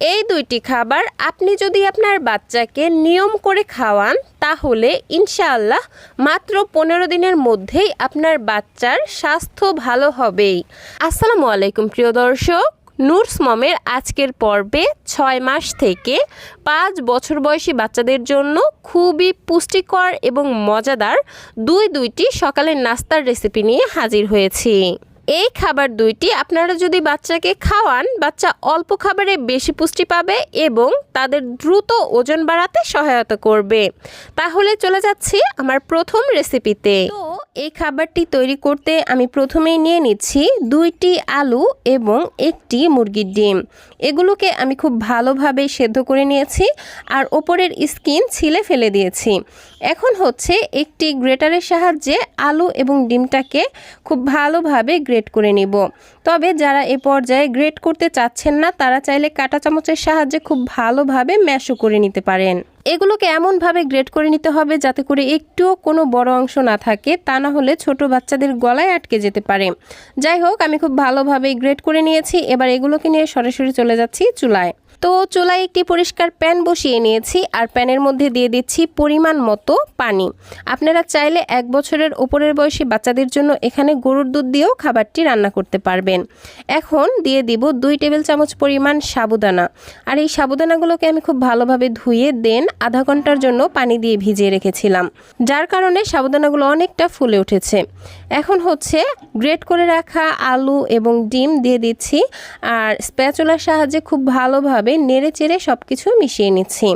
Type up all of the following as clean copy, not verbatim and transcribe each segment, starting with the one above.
এই দুইটি খাবার আপনি যদি আপনার বাচ্চাকে নিয়ম করে খাওয়ান তাহলে ইনশাআল্লাহ মাত্র 15 দিনের মধ্যেই আপনার বাচ্চার স্বাস্থ্য ভালো হবেই। আসসালামু আলাইকুম প্রিয় দর্শক, নুরস মমের আজকের পর্বে 6 মাস থেকে 5 বছর বয়সী বাচ্চাদের জন্য খুবই পুষ্টিকর এবং মজাদার দুইটি সকালের নাস্তার রেসিপি নিয়ে হাজির হয়েছি। এই খাবার দুইটি আপনারা যদি বাচ্চাকে খাওয়ান, বাচ্চা অল্প খাবারে বেশি পুষ্টি পাবে এবং তাদের দ্রুত ওজন বাড়াতে সহায়তা করবে। তাহলে চলে যাচ্ছি আমার প্রথম রেসিপিতে। তো এই খাবারটি তৈরি করতে আমি প্রথমেই নিয়ে নিচ্ছি 2টি আলু এবং 1টি মুরগির ডিম। এগুলোকে আমি খুব ভালোভাবে সেদ্ধ করে নিয়েছি আর ওপরের স্কিন ছিলে ফেলে দিয়েছি। এখন হচ্ছে একটি গ্রেটারের সাহায্যে আলু এবং ডিমটাকে খুব ভালোভাবে গ্রেট করে নিব। তবে যারা এ পর্যায়ে গ্রেট করতে চাচ্ছেন না তারা চাইলে কাঁটা চামচের সাহায্যে খুব ভালোভাবে ম্যাশও করে নিতে পারেন। এগুলোকে এমনভাবে গ্রেট করে নিতে হবে যাতে করে একটুও কোনো বড় অংশ না থাকে, তা না হলে ছোট বাচ্চাদের গলায় আটকে যেতে পারে। যাই হোক, আমি খুব ভালোভাবে গ্রেট করে নিয়েছি। এবার এগুলোকে নিয়ে সরাসরি চলে যাচ্ছি চুলায়। তো চুলায় একটি পরিষ্কার প্যান বসিয়ে নিয়েছি আর প্যানের মধ্যে দিয়ে দিচ্ছি পরিমাণ মতো পানি। আপনারা চাইলে 1 বছরের ওপরের বয়সী বাচ্চাদের জন্য এখানে গরুর দুধ দিয়েও খাবারটি রান্না করতে পারবেন। এখন দিয়ে দিব 2 টেবিল চামচ পরিমাণ সাবুদানা। আর এই সাবুদানাগুলোকে আমি খুব ভালোভাবে ধুয়ে আধা ঘন্টার জন্য পানি দিয়ে ভিজিয়ে রেখেছিলাম, যার কারণে সাবুদানাগুলো অনেকটা ফুলে উঠেছে। এখন হচ্ছে গ্রেট করে রাখা আলু এবং ডিম দিয়ে দিচ্ছি আর স্প্যাচুলার সাহায্যে খুব ভালোভাবে নেড়ে চেড়ে সবকিছু মিশিয়ে নিচ্ছি।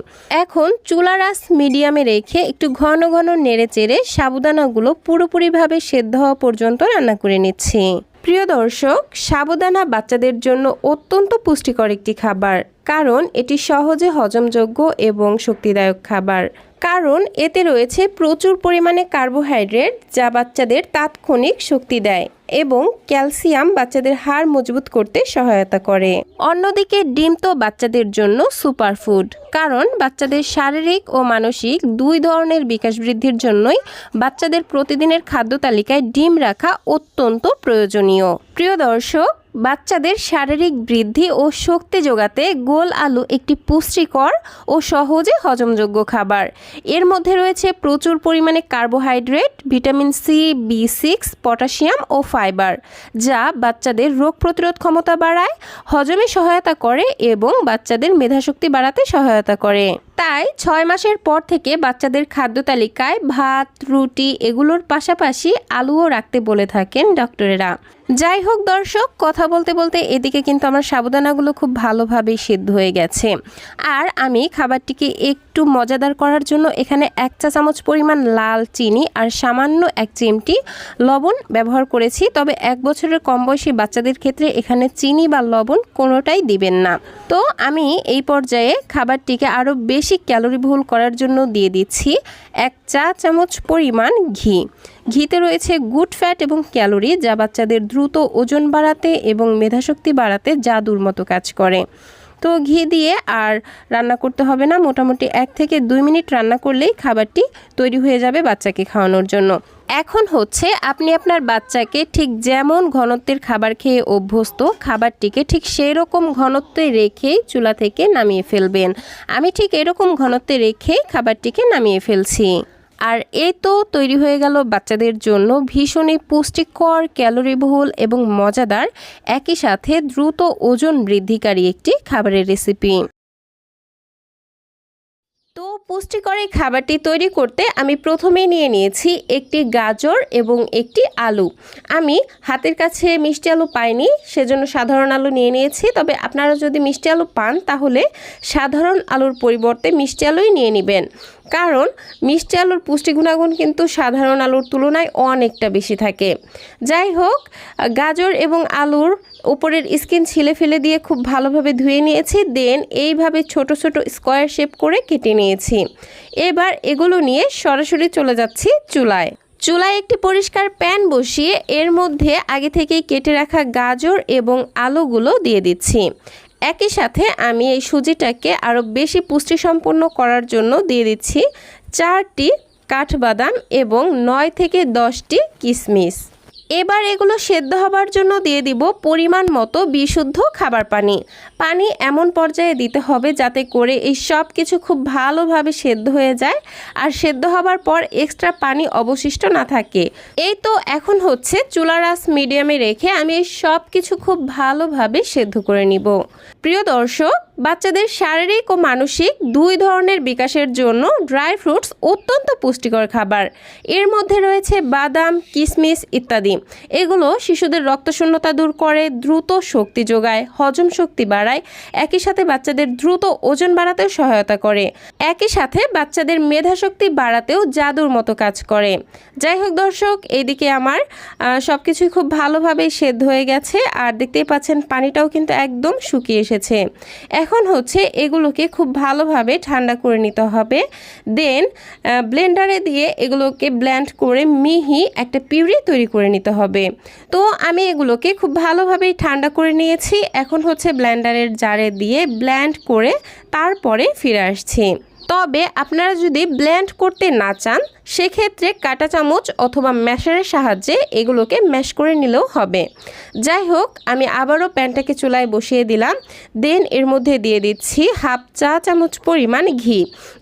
এখন চুলার আঁচ মিডিয়ামে রেখে একটু ঘন ঘন নেড়ে চেড়ে সাবুদানাগুলো পুরোপুরিভাবে সেদ্ধ হওয়া পর্যন্ত রান্না করে নিচ্ছি। প্রিয় দর্শক, সাবুদানা বাচ্চাদের জন্য অত্যন্ত পুষ্টিকর একটি খাবার, কারণ এটি সহজে হজমযোগ্য এবং শক্তিদায়ক খাবার। কারণ এতে রয়েছে প্রচুর পরিমাণে কার্বোহাইড্রেট, যা বাচ্চাদের তাৎক্ষণিক শক্তি দেয় এবং ক্যালসিয়াম বাচ্চাদের হাড় মজবুত করতে সহায়তা করে। অন্যদিকে ডিম তো বাচ্চাদের জন্য সুপারফুড, কারণ বাচ্চাদের শারীরিক ও মানসিক 2 ধরনের বিকাশ বৃদ্ধির জন্যই বাচ্চাদের প্রতিদিনের খাদ্য তালিকায় ডিম রাখা অত্যন্ত প্রয়োজনীয়। প্রিয় দর্শক, বাচ্চাদের শারীরিক বৃদ্ধি ও শক্তি যোগাতে গোল আলু একটি পুষ্টিকর ও সহজে হজমযোগ্য খাবার। এর মধ্যে রয়েছে প্রচুর পরিমাণে carbohydrate, vitamin C, B6, potassium ও ফাইবার, যা বাচ্চাদের রোগ প্রতিরোধ ক্ষমতা বাড়ায়, হজমে সহায়তা করে এবং বাচ্চাদের মেধাশক্তি বাড়াতে সহায়তা করে। তাই 6 মাসের পর থেকে বাচ্চাদের খাদ্য তালিকায় ভাত, রুটি এগুলোর পাশাপাশি আলুও রাখতে বলে থাকেন ডক্টরেরা। যাই হোক দর্শক, কথা বলতে বলতে এদিকে কিন্তু আমার সাবুদানাগুলো খুব ভালোভাবেই সিদ্ধ হয়ে গেছে। আর আমি খাবারটিকে একটু মজাদার করার জন্য এখানে 1 চা চামচ পরিমাণ লাল চিনি আর সামান্য 1 চিমটি লবণ ব্যবহার করেছি। তবে 1 বছরের কম বয়সী বাচ্চাদের ক্ষেত্রে এখানে চিনি বা লবণ কোনোটাই দিবেন না। তো আমি এই পর্যায়ে খাবারটিকে আরও বেশি ক্যালোরিবহুল করার জন্য দিয়ে দিচ্ছি 1 চা চামচ পরিমাণ ঘি। ঘিতে রয়েছে গুড ফ্যাট এবং ক্যালোরি, যা বাচ্চাদের দ্রুত ওজন বাড়াতে এবং মেধাশক্তি বাড়াতে জাদুর মতো কাজ করে। তো ঘি দিয়ে আর রান্না করতে হবে না, মোটামুটি 1 থেকে 2 মিনিট রান্না করলেই খাবারটি তৈরি হয়ে যাবে বাচ্চাকে খাওয়ানোর জন্য। এখন হচ্ছে আপনি আপনার বাচ্চাকে ঠিক যেমন ঘনত্বের খাবার খেয়ে অভ্যস্ত, খাবারটিকে ঠিক সেই রকম ঘনত্বে রেখেই চুলা থেকে নামিয়ে ফেলবেন। আমি ঠিক এরকম ঘনত্বে রেখেই খাবারটিকে নামিয়ে ফেলছি। আর এই তো তৈরি হয়ে গেল বাচ্চাদের জন্য ভীষণই পুষ্টিকর, ক্যালোরিবহুল এবং মজাদার, একই সাথে দ্রুত ওজন বৃদ্ধিকারী একটি খাবারের রেসিপি। তো পুষ্টিকর এই খাবারটি তৈরি করতে আমি প্রথমেই নিয়ে নিয়েছি একটি গাজর এবং একটি আলু। আমি হাতের কাছে মিষ্টি আলু পাইনি, সেজন্য সাধারণ আলু নিয়ে নিয়েছি। তবে আপনারা যদি মিষ্টি আলু পান তাহলে সাধারণ আলুর পরিবর্তে মিষ্টি আলুই নিয়ে নেবেন, কারণ মিষ্টি আলুর পুষ্টি গুণাগুণ কিন্তু সাধারণ আলুর তুলনায় অনেকটা বেশি থাকে। যাই হোক, গাজর এবং আলুর উপরের স্কিন ছিলে ফেলে দিয়ে খুব ভালোভাবে ধুয়ে নিয়েছি। এইভাবে ছোট ছোট স্কোয়ার শেপ করে কেটে নিয়েছি। এবার এগুলো নিয়ে সরাসরি চলে যাচ্ছি চুলায়। চুলায় একটি পরিষ্কার প্যান বসিয়ে এর মধ্যে আগে থেকেই কেটে রাখা গাজর এবং আলুগুলো দিয়ে দিচ্ছি। একই সাথে আমি এই সুজিটাকে আরও বেশি পুষ্টিসম্পন্ন করার জন্য দিয়ে দিচ্ছি 4টি কাঠবাদাম এবং 9 থেকে 10টি কিশমিশ। এবার এগুলো সেদ্ধ হবার জন্য দিয়ে দিব পরিমাণ মতো বিশুদ্ধ খাবার পানি। পানি এমন পর্যায়ে দিতে হবে যাতে করে এই সব কিছু খুব ভালোভাবে সেদ্ধ হয়ে যায় আর সেদ্ধ হবার পর এক্সট্রা পানি অবশিষ্ট না থাকে। এই তো এখন হচ্ছে চুলার আঁচ মিডিয়ামে রেখে আমি এই সব কিছু খুব ভালোভাবে সেদ্ধ করে নিব। প্রিয় দর্শক, বাচ্চাদের শারীরিক ও মানসিক দুই ধরনের বিকাশের জন্য ড্রাই ফ্রুটস অত্যন্ত পুষ্টিকর খাবার। এর মধ্যে রয়েছে বাদাম, কিশমিশ ইত্যাদি। এগুলো শিশুদের রক্তশূন্যতা দূর করে, দ্রুত শক্তি যোগায়, হজম শক্তি বাড়ায়, একই সাথে বাচ্চাদের দ্রুত ওজন বাড়াতেও সহায়তা করে, একই সাথে বাচ্চাদের মেধাশক্তি বাড়াতেও জাদুর মতো কাজ করে। যাই হোক দর্শক, এইদিকে আমার সব কিছুই খুব ভালোভাবে সেদ্ধ হয়ে গেছে আর দেখতেই পাচ্ছেন পানিটাও কিন্তু একদম শুকিয়ে এসেছে। এখন হচ্ছে এগুলোকে খুব ভালোভাবে ঠান্ডা করে নিতে হবে। দেন ব্লেন্ডারে দিয়ে এগুলোকে ব্লেন্ড করে মিহি একটা পিউরি তৈরি করে নিতে হবে। তো আমি এগুলোকে খুব ভালোভাবেই ঠান্ডা করে নিয়েছি। এখন হচ্ছে ব্লেন্ডারের জারে দিয়ে ব্লেন্ড করে তারপরে ফিরে আসছি। তবে আপনারা যদি ব্লেন্ড করতে না চান সেক্ষেত্রে কাঁটা চামচ অথবা ম্যাশারের সাহায্যে এগুলোকে ম্যাশ করে নিলেও হবে। যাই হোক, আমি আবারও প্যানটাকে চুলায় বসিয়ে দিলাম। দেন এর মধ্যে দিয়ে দিচ্ছি হাফ চা চামচ পরিমাণ ঘি।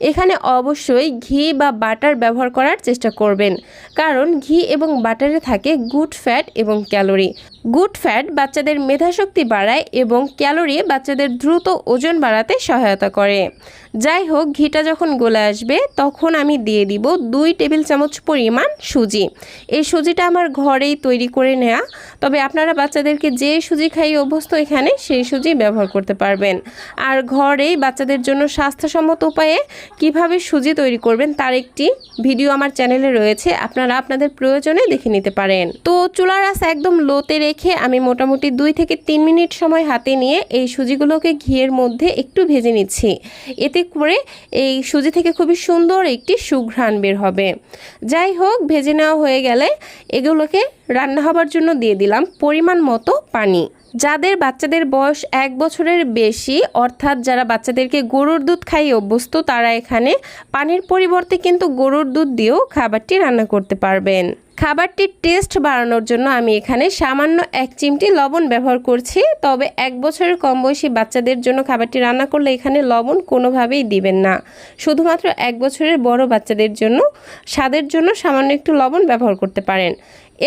এখানে অবশ্যই ঘি বা বাটার ব্যবহার করার চেষ্টা করবেন, কারণ ঘি এবং বাটারে থাকে গুড ফ্যাট এবং ক্যালোরি। গুড ফ্যাট বাচ্চাদের মেধাশক্তি বাড়ায় এবং ক্যালোরি বাচ্চাদের দ্রুত ওজন বাড়াতে সহায়তা করে। যাই হোক, ঘিটা যখন গলে আসবে তখন আমি দিয়ে দিব 2 টেবিল চামচ পরিমাণ সুজি। এই সুজিটা আমার ঘরেই তৈরি করে নেওয়া, তবে আপনারা বাচ্চাদেরকে যে সুজি খাইয়ে অভ্যস্ত এখানে সেই সুজি ব্যবহার করতে পারবেন। আর ঘরেই বাচ্চাদের জন্য স্বাস্থ্যসম্মত উপায়ে কিভাবে সুজি তৈরি করবেন তার একটি ভিডিও আমার চ্যানেলে রয়েছে, আপনারা আপনাদের প্রয়োজনে দেখে নিতে পারেন। তো চুলার আঁচ একদম লোতে রেখে আমি মোটামুটি 2 থেকে 3 মিনিট সময় হাতে নিয়ে এই সুজিগুলোকে ঘিয়ের মধ্যে একটু ভেজে নিচ্ছি। এতে করে এই সুজি থেকে খুবই সুন্দর একটি সুঘ্রাণ বের হবে। যাই হোক, ভেজে নেওয়া হয়ে গেলে এগুলোকে রান্না হবার জন্য দিয়ে দিলাম পরিমাণ মতো পানি। যাদের বাচ্চাদের বয়স 1 বছরের বেশি, অর্থাৎ যারা বাচ্চাদেরকে গরুর দুধ খাইয়ে অভ্যস্ত, তারা এখানে পানির পরিবর্তে কিন্তু গরুর দুধ দিয়েও খাবারটি রান্না করতে পারবেন। খাবারটির টেস্ট বাড়ানোর জন্য আমি এখানে সামান্য 1 চিমটি লবণ ব্যবহার করছি। তবে 1 বছরের কম বয়সী বাচ্চাদের জন্য খাবারটি রান্না করলে এখানে লবণ কোনোভাবেই দিবেন না। শুধুমাত্র 1 বছরের বড় বাচ্চাদের জন্য স্বাদের জন্য সামান্য একটু লবণ ব্যবহার করতে পারেন।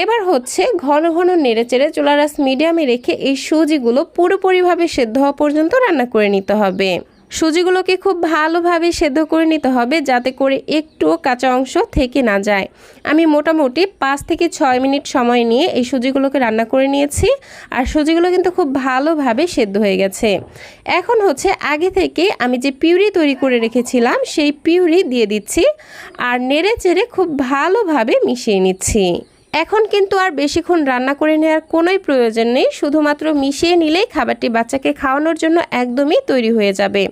এবার হচ্ছে ঘন ঘন নেড়েচেড়ে চুলার আঁচ মিডিয়ামে রেখে এই সুজিগুলো পুরোপুরিভাবে সেদ্ধ হওয়া পর্যন্ত রান্না করে নিতে হবে। সুজিগুলোকে খুব ভালোভাবে সেদ্ধ করে নিতে হবে যাতে করে একটুও কাঁচা অংশ থেকে না যায়। আমি মোটামুটি 5 থেকে 6 মিনিট সময় নিয়ে এই সুজিগুলোকে রান্না করে নিয়েছি আর সুজিগুলো কিন্তু খুব ভালোভাবে সেদ্ধ হয়ে গেছে। এখন হচ্ছে আগে থেকে আমি যে পিউরি তৈরি করে রেখেছিলাম সেই পিউরি দিয়ে দিচ্ছি আর নেড়ে চেড়ে খুব ভালোভাবে মিশিয়ে নিচ্ছি। এখন কিন্তু আর বেশিক্ষণ রান্না করে নেওয়ার কোনোই প্রয়োজন নেই, শুধুমাত্র মিশিয়ে নিলেই খাবারটি বাচ্চাকে খাওয়ানোর জন্য একদমই তৈরি হয়ে যাবে।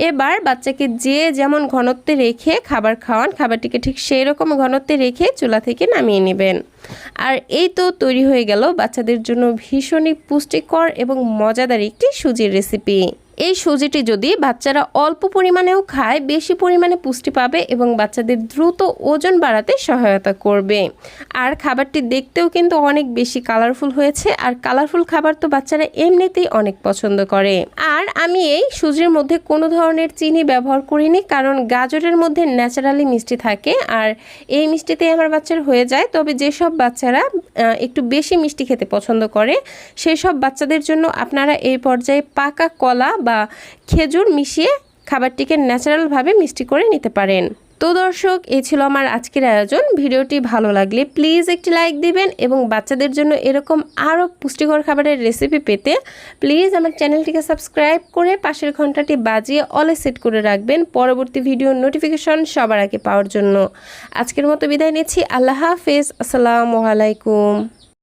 এবার বাচ্চাকে যে যেমন ঘনত্বে রেখে খাবার খাওয়ান, খাবারটিকে ঠিক সেই রকম ঘনত্বে রেখে চুলা থেকে নামিয়ে নেবেন। আর এই তো তৈরি হয়ে গেল বাচ্চাদের জন্য ভীষণই পুষ্টিকর এবং মজাদার একটি সুজির রেসিপি। এই সুজিটি যদি বাচ্চারা অল্প পরিমাণেও খায়, বেশি পরিমাণে পুষ্টি পাবে এবং বাচ্চাদের দ্রুত ওজন বাড়াতে সহায়তা করবে। আর খাবারটি দেখতেও কিন্তু অনেক বেশি কালারফুল হয়েছে, আর কালারফুল খাবার তো বাচ্চারা এমনিতেই অনেক পছন্দ করে। আর আমি এই সুজির মধ্যে কোনো ধরনের চিনি ব্যবহার করিনি, কারণ গাজরের মধ্যে ন্যাচারালি মিষ্টি থাকে আর এই মিষ্টিতে আমার বাচ্চার হয়ে যায়। তবে যেসব বাচ্চারা একটু বেশি মিষ্টি খেতে পছন্দ করে সেই সব বাচ্চাদের জন্য আপনারা এই পর্যায়ে পাকা কলা বা খেজুর মিশিয়ে খাবারটিকে ন্যাচারালভাবে মিষ্টি করে নিতে পারেন। তো দর্শক, এই ছিল আমার আজকের আয়োজন। ভিডিওটি ভালো লাগলে প্লিজ একটি লাইক দিবেন এবং বাচ্চাদের জন্য এরকম আরও পুষ্টিকর খাবারের রেসিপি পেতে প্লিজ আমার চ্যানেলটিকে সাবস্ক্রাইব করে পাশের ঘন্টাটি বাজিয়ে অলে সেট করে রাখবেন পরবর্তী ভিডিওর নোটিফিকেশন সবার আগে পাওয়ার জন্য। আজকের মতো বিদায় নিচ্ছি। আল্লাহ হাফেজ। আসসালামু আলাইকুম।